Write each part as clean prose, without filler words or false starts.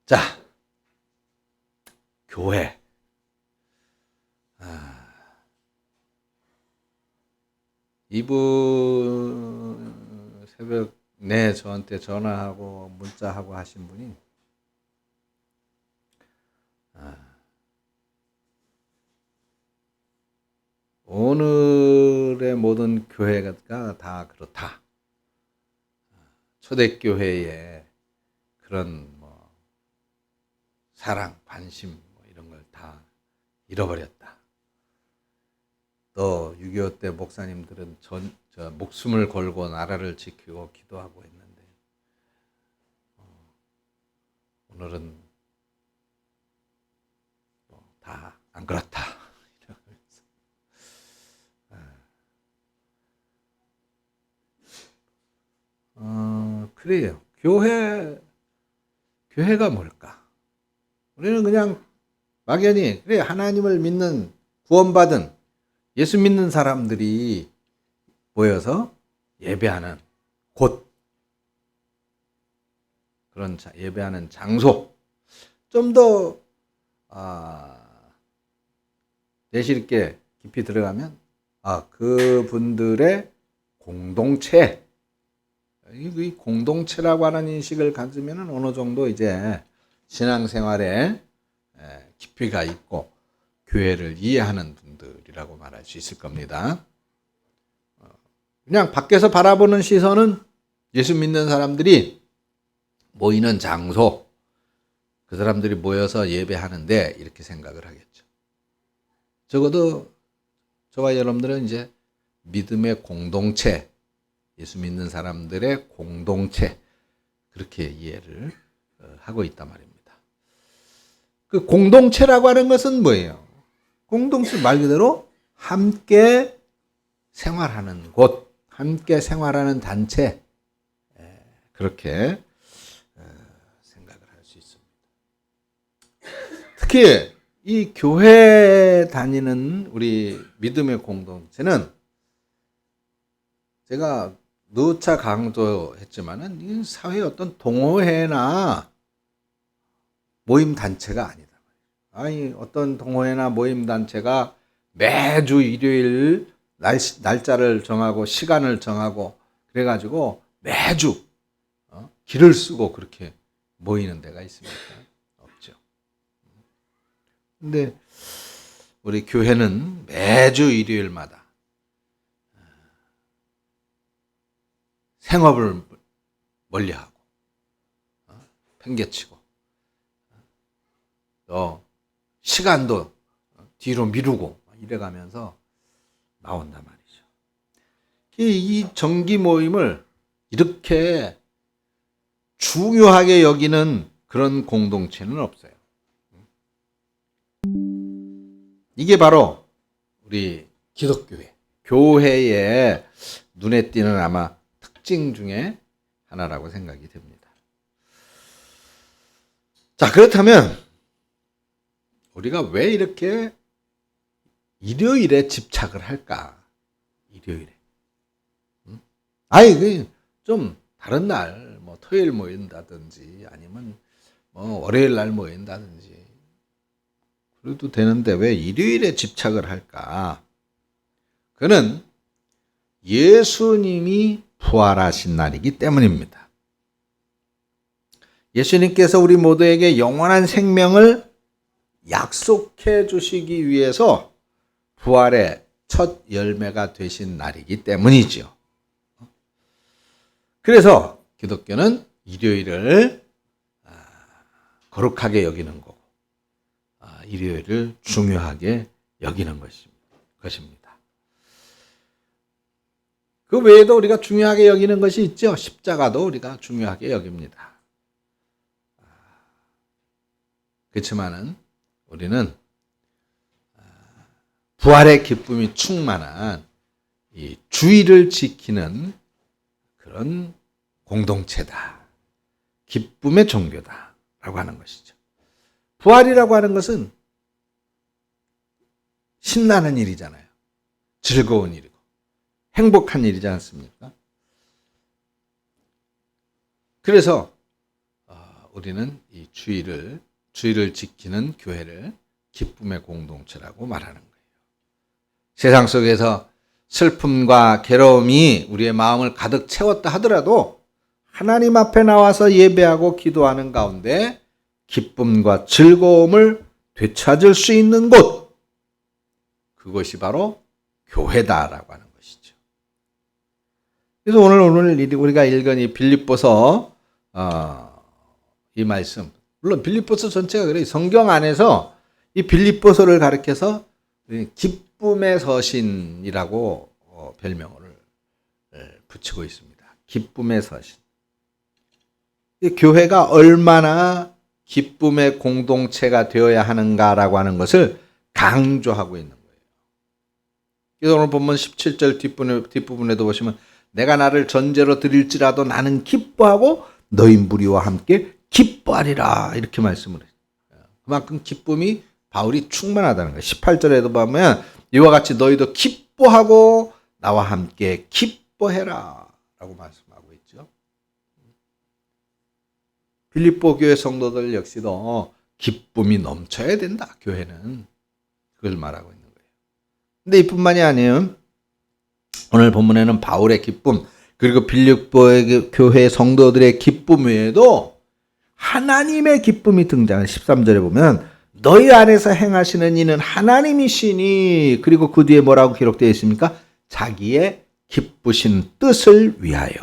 자, 교회. 이분 새벽 내 저한테 전화하고 문자하고 하신 분이 오늘의 모든 교회가 다 그렇다. 초대교회의 그런 사랑, 관심 이런 걸 다 잃어버렸다. 또 6.25 때 목사님들은 목숨을 걸고 나라를 지키고 기도하고 했는데 오늘은 다 안 그렇다. 그래요. 교회가 뭘까? 우리는 그냥 막연히 그래 하나님을 믿는 구원받은 예수 믿는 사람들이 모여서 예배하는 곳, 그런 예배하는 장소, 좀 더 내실 있게 깊이 들어가면 그분들의 공동체, 이 공동체라고 하는 인식을 가지면 어느 정도 이제 신앙생활에 깊이가 있고 교회를 이해하는 분들이라고 말할 수 있을 겁니다. 그냥 밖에서 바라보는 시선은 예수 믿는 사람들이 모이는 장소, 그 사람들이 모여서 예배하는데 이렇게 생각을 하겠죠. 적어도 저와 여러분들은 이제 믿음의 공동체, 예수 믿는 사람들의 공동체, 그렇게 이해를 하고 있단 말입니다. 그 공동체라고 하는 것은 뭐예요? 공동체 말 그대로 함께 생활하는 곳, 함께 생활하는 단체, 그렇게 생각을 할 수 있습니다. 특히 이 교회 다니는 우리 믿음의 공동체는 제가 누차 강조했지만은 이 사회의 어떤 동호회나 모임 단체가 아니다. 아니 어떤 동호회나 모임 단체가 매주 일요일 날짜를 정하고 시간을 정하고 그래가지고 매주 길을 쓰고 그렇게 모이는 데가 있습니까? 없죠. 근데 우리 교회는 매주 일요일마다 생업을 멀리하고 팽개치고 또 시간도 뒤로 미루고 이래가면서 나온단 말이죠. 이 정기 모임을 이렇게 중요하게 여기는 그런 공동체는 없어요. 이게 바로 우리 기독교회, 교회의 눈에 띄는 아마 특징 중에 하나라고 생각이 됩니다. 자, 그렇다면 우리가 왜 이렇게 일요일에 집착을 할까? 일요일에. 좀 다른 날, 토요일 모인다든지 아니면 월요일 날 모인다든지 그래도 되는데 왜 일요일에 집착을 할까? 그는 예수님이 부활하신 날이기 때문입니다. 예수님께서 우리 모두에게 영원한 생명을 약속해 주시기 위해서 부활의 첫 열매가 되신 날이기 때문이죠. 그래서 기독교는 일요일을 거룩하게 여기는 거고 일요일을 중요하게 여기는 것입니다. 그 외에도 우리가 중요하게 여기는 것이 있죠. 십자가도 우리가 중요하게 여깁니다. 그렇지만은 우리는 부활의 기쁨이 충만한 이 주일을 지키는 그런 공동체다. 기쁨의 종교다라고 하는 것이죠. 부활이라고 하는 것은 신나는 일이잖아요. 즐거운 일이고 행복한 일이지 않습니까? 그래서 우리는 이 주의를 지키는 교회를 기쁨의 공동체라고 말하는 거예요. 세상 속에서 슬픔과 괴로움이 우리의 마음을 가득 채웠다 하더라도 하나님 앞에 나와서 예배하고 기도하는 가운데 기쁨과 즐거움을 되찾을 수 있는 곳, 그것이 바로 교회다라고 하는 것이죠. 그래서 오늘 우리가 읽은 이 빌립보서 이 말씀, 물론 빌립보서 전체가 그래요. 성경 안에서 이 빌립보서를 가리켜서 기쁨의 서신이라고 별명을 붙이고 있습니다. 기쁨의 서신. 이 교회가 얼마나 기쁨의 공동체가 되어야 하는가라고 하는 것을 강조하고 있는 거예요. 그래서 오늘 본문 17절 뒷부분에도 보시면 내가 나를 전제로 드릴지라도 나는 기뻐하고 너희 무리와 함께 기뻐하리라 이렇게 말씀을 해요. 그만큼 기쁨이 바울이 충만하다는 거예요. 18절에도 보면 이와 같이 너희도 기뻐하고 나와 함께 기뻐해라 라고 말씀하고 있죠. 빌립보 교회 성도들 역시도 기쁨이 넘쳐야 된다. 교회는 그걸 말하고 있는 거예요. 근데 이뿐만이 아니에요. 오늘 본문에는 바울의 기쁨 그리고 빌립보의 교회 성도들의 기쁨 외에도 하나님의 기쁨이 등장하는 13절에 보면 너희 안에서 행하시는 이는 하나님이시니 그리고 그 뒤에 뭐라고 기록되어 있습니까? 자기의 기쁘신 뜻을 위하여.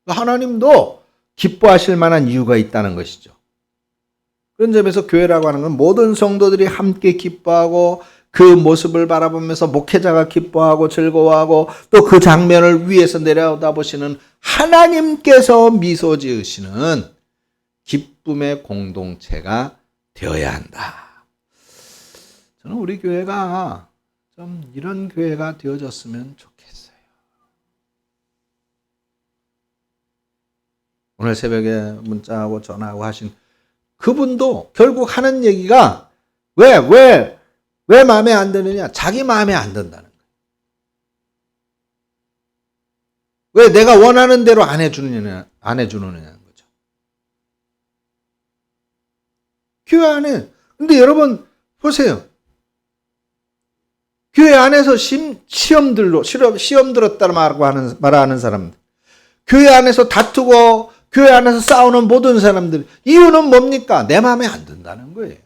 하나님도 기뻐하실 만한 이유가 있다는 것이죠. 그런 점에서 교회라고 하는 건 모든 성도들이 함께 기뻐하고 그 모습을 바라보면서 목회자가 기뻐하고 즐거워하고 또 그 장면을 위에서 내려다보시는 하나님께서 미소 지으시는 기쁨의 공동체가 되어야 한다. 저는 우리 교회가 좀 이런 교회가 되어졌으면 좋겠어요. 오늘 새벽에 문자하고 전화하고 하신 그분도 결국 하는 얘기가 왜 마음에 안 드느냐? 자기 마음에 안 든다는 거예요. 왜 내가 원하는 대로 안 해주느냐는 거죠. 교회 안에, 근데 여러분 보세요. 교회 안에서 시험 들었다고 말하는 사람들, 교회 안에서 다투고 교회 안에서 싸우는 모든 사람들, 이유는 뭡니까? 내 마음에 안 든다는 거예요.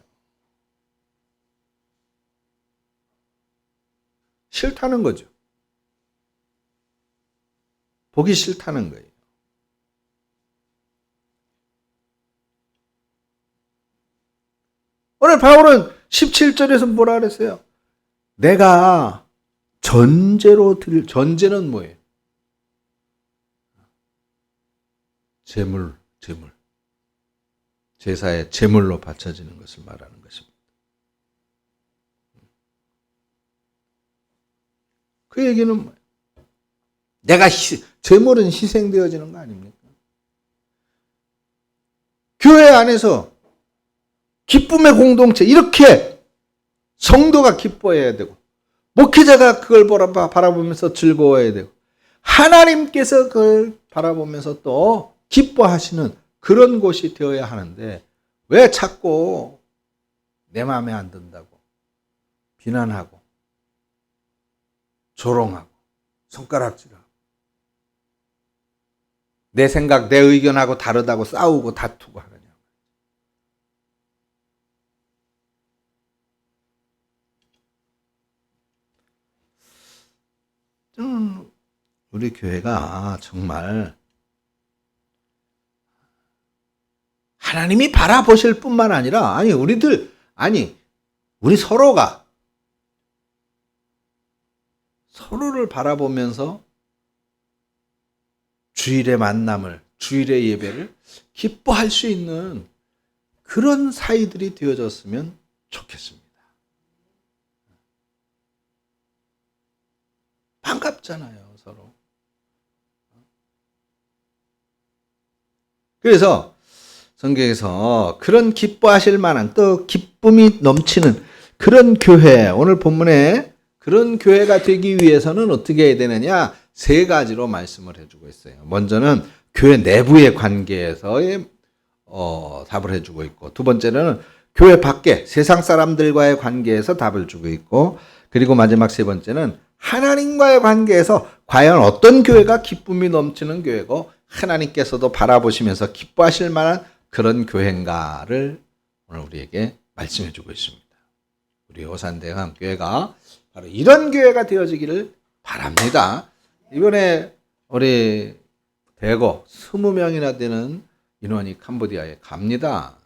싫다는 거죠. 보기 싫다는 거예요. 오늘 바울은 17절에서 뭐라 그랬어요? 내가 전제는 뭐예요? 재물. 제사의 제물로 바쳐지는 것을 말하는 것입니다. 그 얘기는 뭐예요? 내가 제물은 희생되어지는 거 아닙니까? 교회 안에서 기쁨의 공동체, 이렇게 성도가 기뻐해야 되고 목회자가 그걸 바라보면서 즐거워해야 되고 하나님께서 그걸 바라보면서 또 기뻐하시는 그런 곳이 되어야 하는데 왜 자꾸 내 마음에 안 든다고 비난하고 조롱하고 손가락질하고 내 생각, 내 의견하고 다르다고 싸우고 다투고 하느냐. 저는 우리 교회가 정말 하나님이 바라보실 뿐만 아니라 우리 서로가 서로를 바라보면서 주일의 만남을, 주일의 예배를 기뻐할 수 있는 그런 사이들이 되어졌으면 좋겠습니다. 반갑잖아요, 서로. 그래서 성경에서 그런 기뻐하실 만한 또 기쁨이 넘치는 그런 교회, 오늘 본문에 그런 교회가 되기 위해서는 어떻게 해야 되느냐? 세 가지로 말씀을 해주고 있어요. 먼저는 교회 내부의 관계에서의 답을 해주고 있고, 두 번째는 교회 밖에 세상 사람들과의 관계에서 답을 주고 있고, 그리고 마지막 세 번째는 하나님과의 관계에서 과연 어떤 교회가 기쁨이 넘치는 교회고 하나님께서도 바라보시면서 기뻐하실 만한 그런 교회인가를 오늘 우리에게 말씀해 주고 있습니다. 우리 호산대감교회가 바로 이런 교회가 되어지기를 바랍니다. 이번에 우리 대거 20명이나 되는 인원이 캄보디아에 갑니다.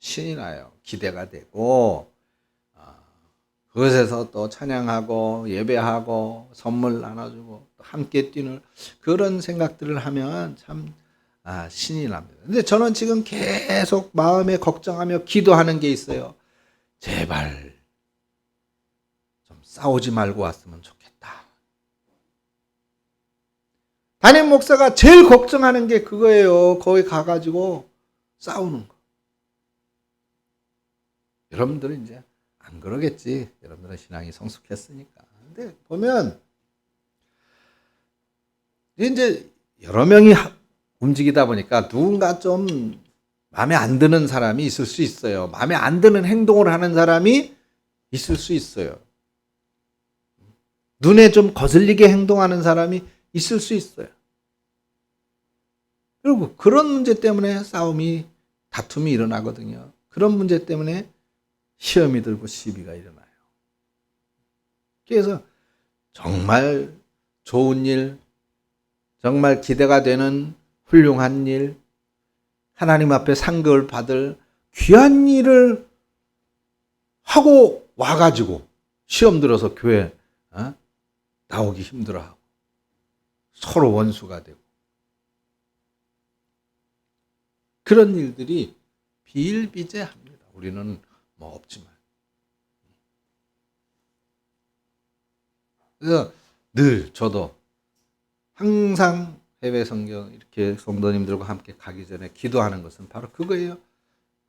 신이 나요. 기대가 되고, 그것에서 또 찬양하고 예배하고 선물 나눠주고 또 함께 뛰는 그런 생각들을 하면 참 신이 납니다. 근데 저는 지금 계속 마음에 걱정하며 기도하는 게 있어요. 제발 좀 싸우지 말고 왔으면 좋겠다. 담임 목사가 제일 걱정하는 게 그거예요. 거기 가가지고 싸우는 거. 여러분들은 이제 안 그러겠지. 여러분들은 신앙이 성숙했으니까. 근데 보면 이제 여러 명이 움직이다 보니까 누군가 좀 마음에 안 드는 사람이 있을 수 있어요. 마음에 안 드는 행동을 하는 사람이 있을 수 있어요. 눈에 좀 거슬리게 행동하는 사람이 있을 수 있어요. 그리고 그런 문제 때문에 싸움이, 다툼이 일어나거든요. 그런 문제 때문에 시험이 들고 시비가 일어나요. 그래서 정말 좋은 일, 정말 기대가 되는 훌륭한 일, 하나님 앞에 상급을 받을 귀한 일을 하고 와가지고 시험 들어서 교회 나오기 힘들어하고 서로 원수가 되고 그런 일들이 비일비재합니다. 우리는 뭐 없지만. 그래서 늘 저도 항상 해외 성경 이렇게 성도님들과 함께 가기 전에 기도하는 것은 바로 그거예요.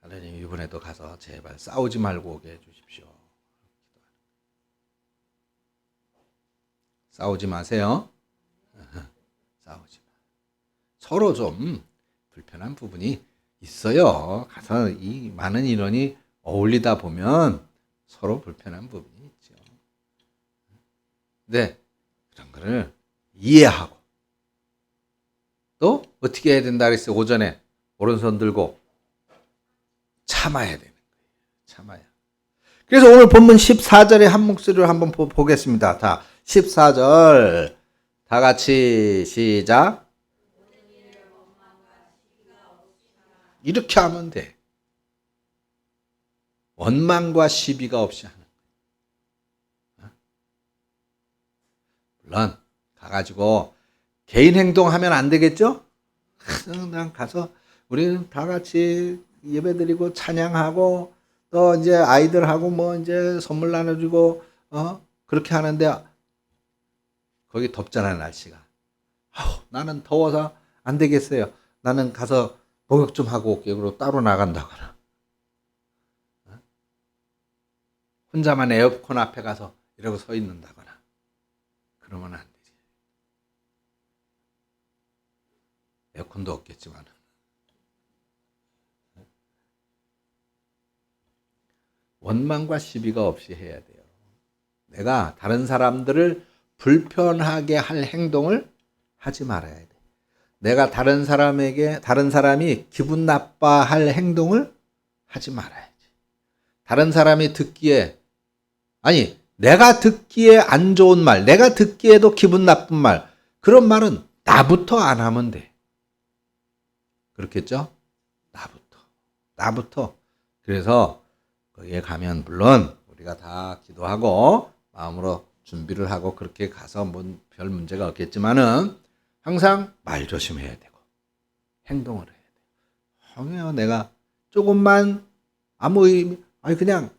하나님 이번에도 가서 제발 싸우지 말고 오게 해주십시오. 싸우지 마세요. 싸우지 마. 서로 좀 불편한 부분이 있어요. 가서 이 많은 인원이 어울리다 보면 서로 불편한 부분이 있죠. 네, 그런 거를 이해하고 또 어떻게 해야 된다 그랬어요. 오전에 오른손 들고 참아야 되는 거예요. 참아야. 그래서 오늘 본문 14절에 한 목소리로 한번 보겠습니다. 자, 14절 다 같이 시작. 이렇게 하면 돼. 원망과 시비가 없이 하는 거예요. 물론 가가지고 개인 행동하면 안 되겠죠? 그냥 가서 우리는 다 같이 예배드리고 찬양하고 또 이제 아이들하고 뭐 이제 선물 나눠주고 그렇게 하는데 거기 덥잖아요, 날씨가. 나는 더워서 안 되겠어요. 나는 가서 목욕 좀 하고 올게요. 그리고 따로 나간다거나. 혼자만 에어컨 앞에 가서 이러고 서 있는다거나. 그러면 안 되지. 에어컨도 없겠지만. 원망과 시비가 없이 해야 돼요. 내가 다른 사람들을 불편하게 할 행동을 하지 말아야 돼. 내가 다른 사람이 기분 나빠할 행동을 하지 말아야지. 다른 사람이 듣기에, 내가 듣기에 안 좋은 말, 내가 듣기에도 기분 나쁜 말, 그런 말은 나부터 안 하면 돼. 그렇겠죠? 나부터. 그래서 거기에 가면 물론 우리가 다 기도하고 마음으로 준비를 하고 그렇게 가서 별 문제가 없겠지만은 항상 말 조심해야 되고 행동을 해야 돼요. 내가 조금만 그냥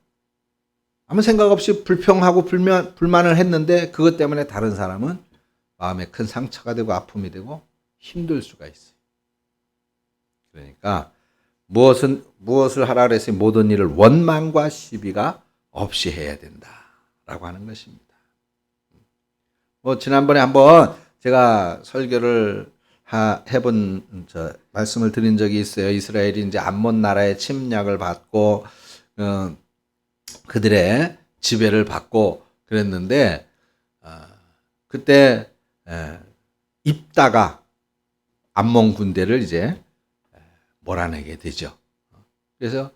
아무 생각 없이 불평하고 불만을 했는데 그것 때문에 다른 사람은 마음에 큰 상처가 되고 아픔이 되고 힘들 수가 있어요. 그러니까 무엇을 하라 그랬어요? 모든 일을 원망과 시비가 없이 해야 된다라고 하는 것입니다. 지난번에 한번 제가 설교를 해본 말씀을 드린 적이 있어요. 이스라엘이 이제 암몬 나라의 침략을 받고 그들의 지배를 받고 그랬는데 그때 입다가 암몬 군대를 이제 몰아내게 되죠. 그래서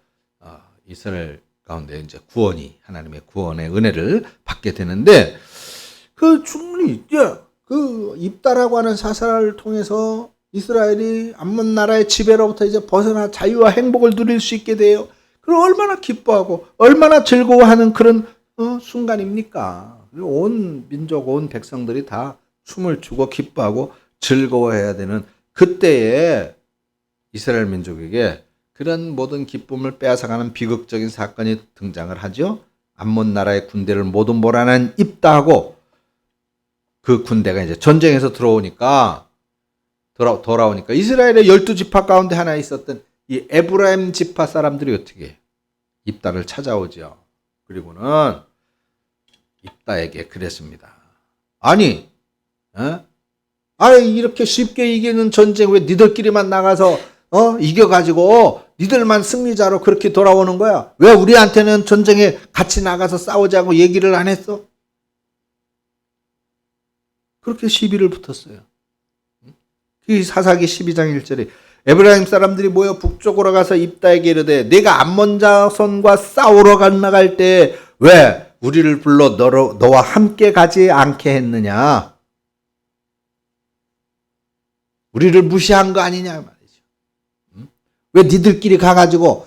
이스라엘 가운데 이제 하나님의 구원의 은혜를 받게 되는데 충분히 그 입다라고 하는 사사를 통해서 이스라엘이 암몬 나라의 지배로부터 이제 벗어나 자유와 행복을 누릴 수 있게 돼요. 그럼 얼마나 기뻐하고 얼마나 즐거워하는 그런 순간입니까? 온 민족, 온 백성들이 다 춤을 추고 기뻐하고 즐거워해야 되는 그때에 이스라엘 민족에게 그런 모든 기쁨을 빼앗아가는 비극적인 사건이 등장을 하죠. 암몬 나라의 군대를 모두 몰아낸 입다하고 그 군대가 이제 전쟁에서 돌아오니까 이스라엘의 12지파 가운데 하나 있었던 이 에브라임 지파 사람들이 어떻게 해요? 입다를 찾아오죠. 그리고는 입다에게 그랬습니다. 아니 이렇게 쉽게 이기는 전쟁 왜 니들끼리만 나가서 이겨가지고 니들만 승리자로 그렇게 돌아오는 거야? 왜 우리한테는 전쟁에 같이 나가서 싸우자고 얘기를 안 했어? 그렇게 시비를 붙었어요. 사사기 12장 1절에 에브라임 사람들이 모여 북쪽으로 가서 입다에게 이르되 내가 암몬 자손과 싸우러 나갈 때 왜 우리를 불러 너와 함께 가지 않게 했느냐? 우리를 무시한 거 아니냐 말이죠. 왜 니들끼리 가가지고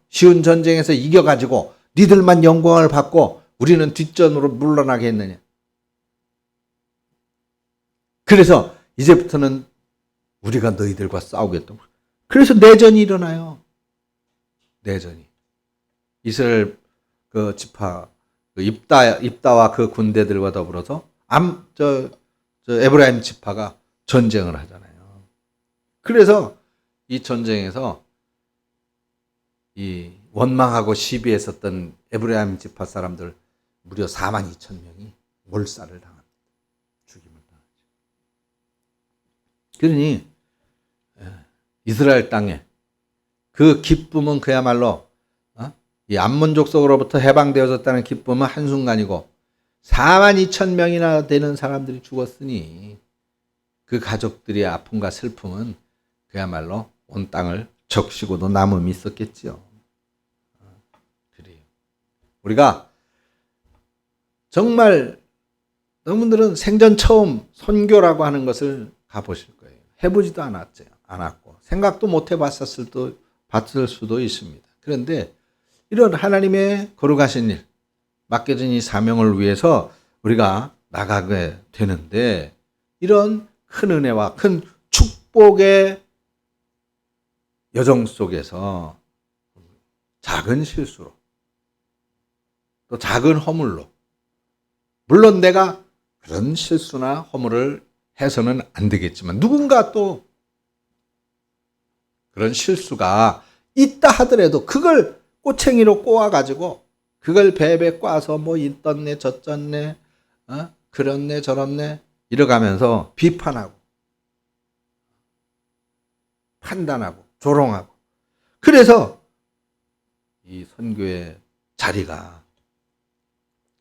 쉬운 전쟁에서 이겨가지고 니들만 영광을 받고 우리는 뒷전으로 물러나게 했느냐? 그래서 이제부터는 우리가 너희들과 싸우겠다. 그래서 내전이 일어나요. 내전이. 이스라엘 그 지파 입다와 그 군대들과 더불어서 에브라임 지파가 전쟁을 하잖아요. 그래서 이 전쟁에서 이 원망하고 시비했었던 에브라임 지파 사람들 무려 42,000명이 몰살을 당합니다. 죽임을 당하죠. 그러니 이스라엘 땅에 그 기쁨은 그야말로 이 암몬 족속으로부터 해방되어졌다는 기쁨은 한순간이고 42,000명이나 되는 사람들이 죽었으니 그 가족들의 아픔과 슬픔은 그야말로 온 땅을 적시고도 남음이 있었겠지요. 그래요. 우리가 정말 여러분들은 생전 처음 선교라고 하는 것을 가보실 거예요. 해보지도 않았고 생각도 못 해봤을 수도 있습니다. 그런데 이런 하나님의 거룩하신 일, 맡겨진 이 사명을 위해서 우리가 나가게 되는데 이런 큰 은혜와 큰 축복의 여정 속에서 작은 실수로 또 작은 허물로 물론 내가 그런 실수나 허물을 해서는 안 되겠지만 누군가 또 그런 실수가 있다 하더라도 그걸 꼬챙이로 꼬아가지고 그걸 베베 꽈서 뭐 있던네 저쩌네 그렇네 저렇네 이러가면서 비판하고 판단하고 조롱하고 그래서 이 선교의 자리가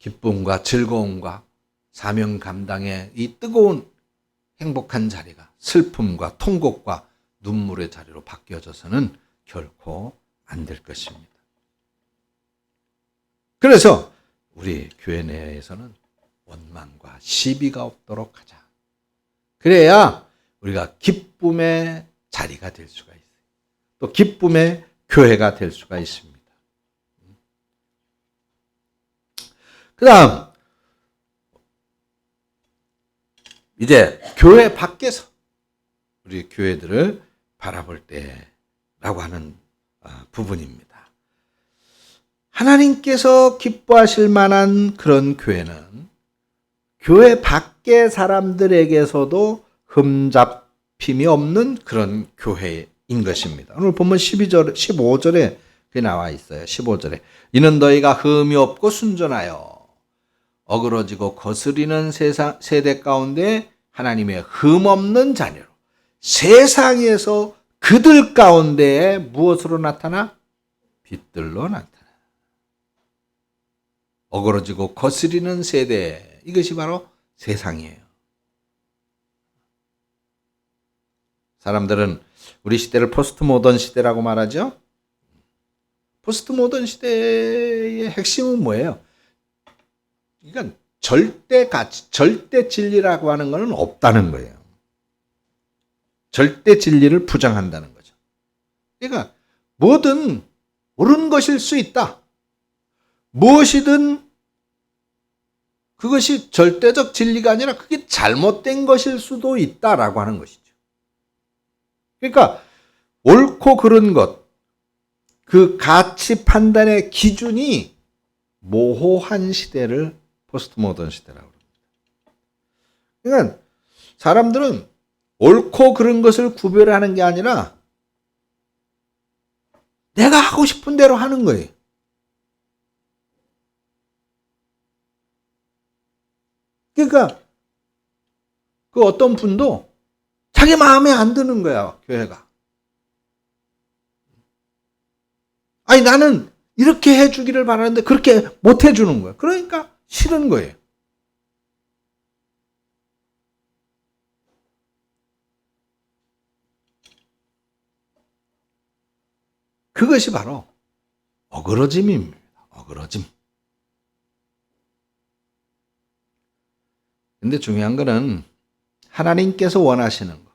기쁨과 즐거움과 사명 감당의 이 뜨거운 행복한 자리가 슬픔과 통곡과 눈물의 자리로 바뀌어져서는 결코 안 될 것입니다. 그래서 우리 교회 내에서는 원망과 시비가 없도록 하자. 그래야 우리가 기쁨의 자리가 될 수가 있어요. 또 기쁨의 교회가 될 수가 있습니다. 그 다음 이제 교회 밖에서 우리 교회들을 바라볼 때라고 하는 부분입니다. 하나님께서 기뻐하실 만한 그런 교회는 교회 밖의 사람들에게서도 흠잡힘이 없는 그런 교회인 것입니다. 오늘 본문 15절에 나와 있어요. 15절에 이는 너희가 흠이 없고 순전하여 어그러지고 거스리는 세대 가운데 하나님의 흠 없는 자녀로 세상에서 그들 가운데에 무엇으로 나타나? 빛들로 나타나. 어그러지고 거스리는 세대, 이것이 바로 세상이에요. 사람들은 우리 시대를 포스트 모던 시대라고 말하죠. 포스트 모던 시대의 핵심은 뭐예요? 그러니까 절대 가치, 절대 진리라고 하는 것은 없다는 거예요. 절대 진리를 부정한다는 거죠. 그러니까 뭐든 옳은 것일 수 있다. 무엇이든 그것이 절대적 진리가 아니라 그게 잘못된 것일 수도 있다라고 하는 것이죠. 그러니까 옳고 그른 것, 그 가치 판단의 기준이 모호한 시대를 포스트 모던 시대라고 합니다. 그러니까 사람들은 옳고 그른 것을 구별하는 게 아니라 내가 하고 싶은 대로 하는 거예요. 그러니까 그 어떤 분도 자기 마음에 안 드는 거야, 교회가. 아니, 나는 이렇게 해주기를 바라는데 그렇게 못 해주는 거야. 그러니까 싫은 거예요. 그것이 바로 어그러짐입니다. 어그러짐. 근데 중요한 거는 하나님께서 원하시는 것,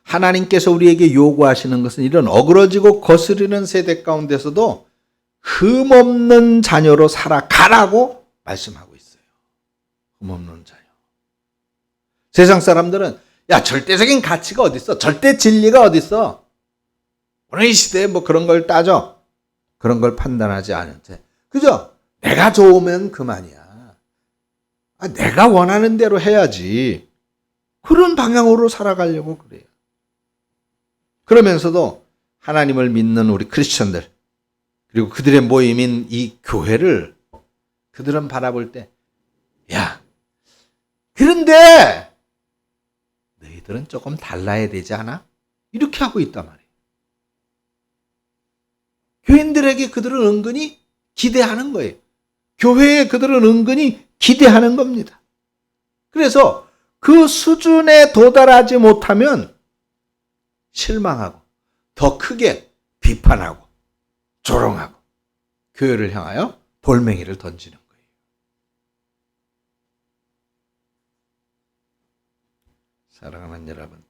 하나님께서 우리에게 요구하시는 것은 이런 어그러지고 거스르는 세대 가운데서도 흠없는 자녀로 살아가라고 말씀하고 있어요. 흠없는 자녀. 세상 사람들은 야, 절대적인 가치가 어디 있어? 절대 진리가 어디 있어? 오늘 이 시대에 뭐 그런 걸 따져. 그런 걸 판단하지 않은 채. 그죠? 내가 좋으면 그만이야. 내가 원하는 대로 해야지. 그런 방향으로 살아가려고 그래요. 그러면서도 하나님을 믿는 우리 크리스천들, 그리고 그들의 모임인 이 교회를 그들은 바라볼 때, 야, 그런데 너희들은 조금 달라야 되지 않아? 이렇게 하고 있단 말이에요. 교인들에게 그들은 은근히 기대하는 거예요. 교회에 그들은 은근히 기대하는 겁니다. 그래서 그 수준에 도달하지 못하면 실망하고 더 크게 비판하고 조롱하고 교회를 향하여 돌멩이를 던지는 거예요. 사랑하는 여러분,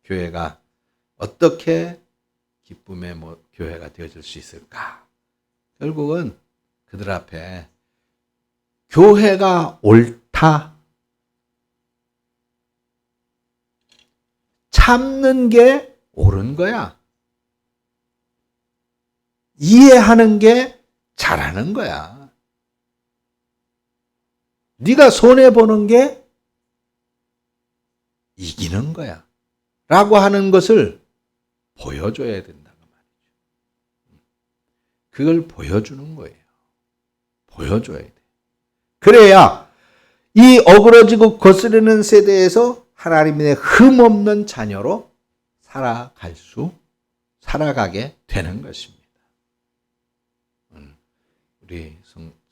교회가 어떻게 기쁨의 교회가 되어질 수 있을까? 결국은 그들 앞에 교회가 옳다, 참는 게 옳은 거야. 이해하는 게 잘하는 거야. 네가 손해보는 게 이기는 거야. 라고 하는 것을 보여줘야 된다고 말이죠. 그걸 보여주는 거예요. 보여줘야 돼. 그래야 이 어그러지고 거스르는 세대에서 하나님의 흠없는 자녀로 살아가게 되는 것입니다. 우리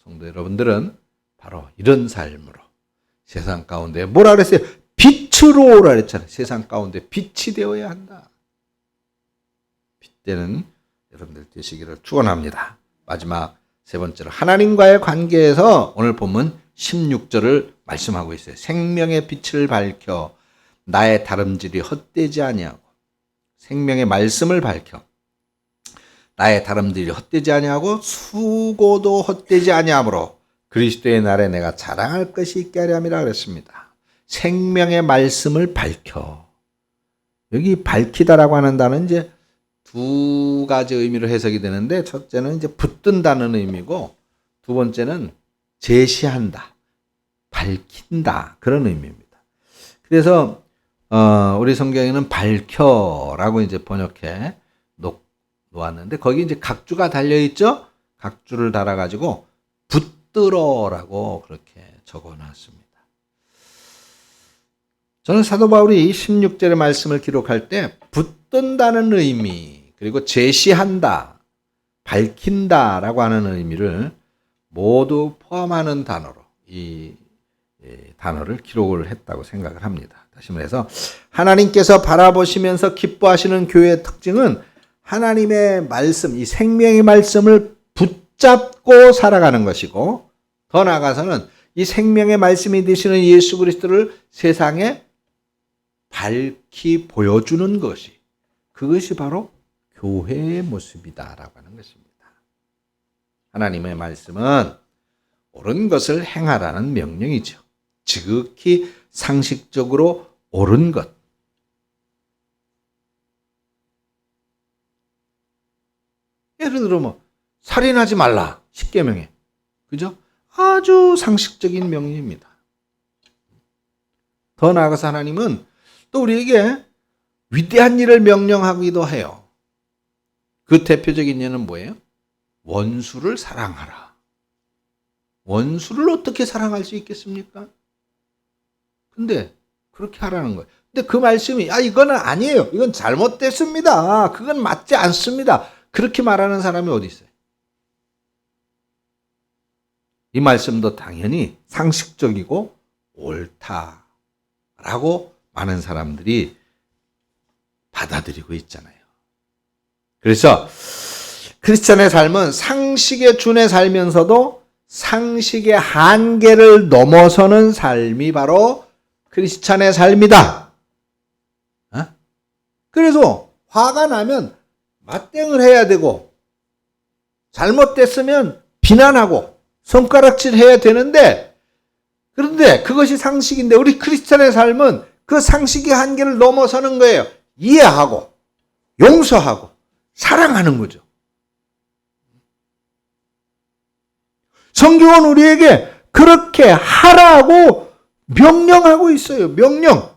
성도 여러분들은 바로 이런 삶으로 세상 가운데 뭐라 그랬어요? 빛으로 오라 그랬잖아요. 세상 가운데 빛이 되어야 한다. 빛되는 여러분들 되시기를 축원합니다. 마지막 세 번째로 하나님과의 관계에서 오늘 본문 16절을 말씀하고 있어요. 생명의 빛을 밝혀 나의 다름질이 헛되지 아니하고, 생명의 말씀을 밝혀 나의 다름질이 헛되지 아니하고 수고도 헛되지 아니하므로 그리스도의 날에 내가 자랑할 것이 있게 하려 함이라 그랬습니다. 생명의 말씀을 밝혀. 여기 밝히다라고 하는 단어는 이제 두 가지 의미로 해석이 되는데, 첫째는 이제 붙든다는 의미고, 두 번째는 제시한다, 밝힌다, 그런 의미입니다. 그래서 우리 성경에는 밝혀라고 이제 번역해 놓았는데, 거기 이제 각주가 달려 있죠. 각주를 달아가지고 붙들어라고 그렇게 적어놨습니다. 저는 사도 바울이 16절의 말씀을 기록할 때 붙든다는 의미, 그리고 제시한다, 밝힌다라고 하는 의미를 모두 포함하는 단어로 이 단어를 기록을 했다고 생각을 합니다. 다시 말해서 하나님께서 바라보시면서 기뻐하시는 교회의 특징은 하나님의 말씀, 이 생명의 말씀을 붙잡고 살아가는 것이고, 더 나아가서는 이 생명의 말씀이 되시는 예수 그리스도를 세상에 밝히 보여주는 것이, 그것이 바로 교회의 모습이다라고 하는 것입니다. 하나님의 말씀은 옳은 것을 행하라는 명령이죠. 지극히 상식적으로 옳은 것. 예를 들어 살인하지 말라, 십계명에. 그죠? 아주 상식적인 명령입니다. 더 나아가서 하나님은 또 우리에게 위대한 일을 명령하기도 해요. 그 대표적인 예는 뭐예요? 원수를 사랑하라. 원수를 어떻게 사랑할 수 있겠습니까? 근데 그렇게 하라는 거예요. 근데 그 말씀이 이거는 아니에요. 이건 잘못됐습니다. 그건 맞지 않습니다. 그렇게 말하는 사람이 어디 있어요? 이 말씀도 당연히 상식적이고 옳다라고 많은 사람들이 받아들이고 있잖아요. 그래서 크리스찬의 삶은 상식에 준해 살면서도 상식의 한계를 넘어서는 삶이 바로 크리스찬의 삶이다. 그래서 화가 나면 맞대응을 해야 되고, 잘못됐으면 비난하고 손가락질 해야 되는데, 그런데 그것이 상식인데 우리 크리스찬의 삶은 그 상식의 한계를 넘어서는 거예요. 이해하고 용서하고 사랑하는 거죠. 성경은 우리에게 그렇게 하라고 명령하고 있어요. 명령.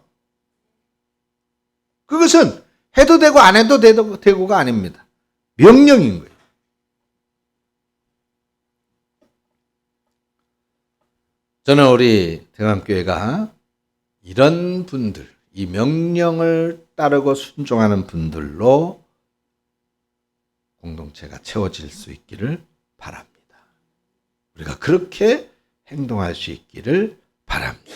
그것은 해도 되고 안 해도 되고가 아닙니다. 명령인 거예요. 저는 우리 대감교회가 이런 분들, 이 명령을 따르고 순종하는 분들로 공동체가 채워질 수 있기를 바랍니다. 우리가 그렇게 행동할 수 있기를 바랍니다.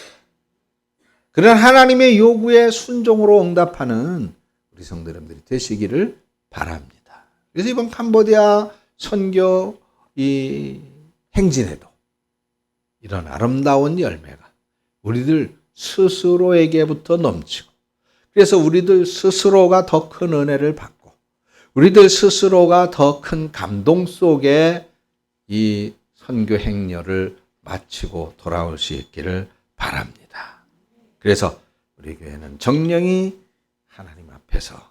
그런 하나님의 요구에 순종으로 응답하는 우리 성도 여러분들이 되시기를 바랍니다. 그래서 이번 캄보디아 선교 이 행진에도 이런 아름다운 열매가 우리들 스스로에게부터 넘치고, 그래서 우리들 스스로가 더 큰 은혜를 받고, 우리들 스스로가 더 큰 감동 속에 이 선교 행렬을 마치고 돌아올 수 있기를 바랍니다. 그래서 우리 교회는 정령이 하나님 앞에서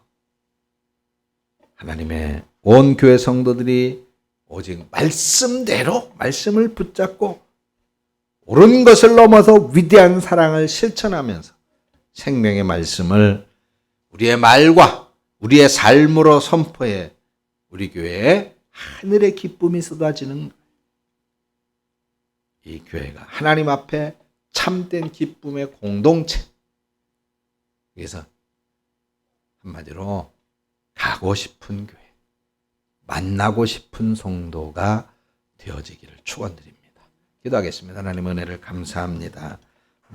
하나님의 온 교회 성도들이 오직 말씀대로 말씀을 붙잡고 옳은 것을 넘어서 위대한 사랑을 실천하면서 생명의 말씀을 우리의 말과 우리의 삶으로 선포해 우리 교회에 하늘의 기쁨이 쏟아지는, 이 교회가 하나님 앞에 참된 기쁨의 공동체. 그래서 한마디로 가고 싶은 교회, 만나고 싶은 성도가 되어지기를 축원드립니다. 기도하겠습니다. 하나님 은혜를 감사합니다.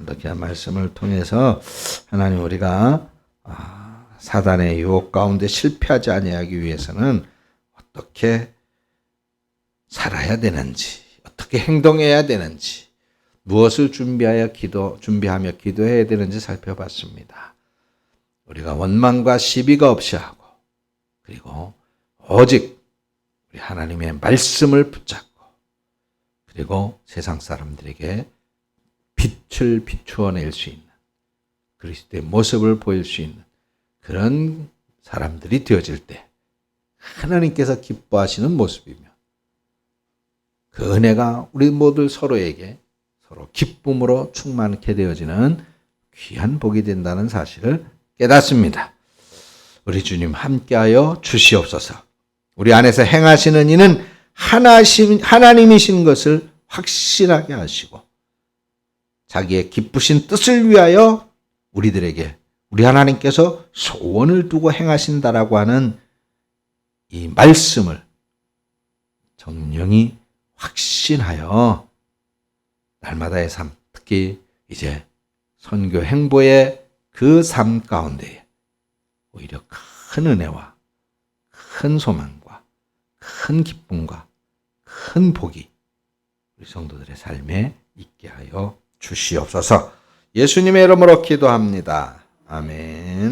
이렇게 말씀을 통해서 하나님 우리가 사단의 유혹 가운데 실패하지 아니하기 위해서는 어떻게 살아야 되는지, 어떻게 행동해야 되는지, 무엇을 준비하며 기도해야 되는지 살펴봤습니다. 우리가 원망과 시비가 없이 하고, 그리고 오직 우리 하나님의 말씀을 붙잡고, 그리고 세상 사람들에게 빛을 비추어낼 수 있는, 그리스도의 모습을 보일 수 있는 그런 사람들이 되어질 때 하나님께서 기뻐하시는 모습이며, 그 은혜가 우리 모두 서로에게 서로 기쁨으로 충만케 되어지는 귀한 복이 된다는 사실을 깨닫습니다. 우리 주님 함께하여 주시옵소서. 우리 안에서 행하시는 이는 하나님이신 것을 확실하게 하시고, 자기의 기쁘신 뜻을 위하여 우리들에게 우리 하나님께서 소원을 두고 행하신다라고 하는 이 말씀을 정령이 확신하여 날마다의 삶, 특히 이제 선교 행보의 그 삶 가운데에 오히려 큰 은혜와 큰 소망과 큰 기쁨과 큰 복이 우리 성도들의 삶에 있게 하여 주시옵소서. 예수님의 이름으로 기도합니다. 아멘.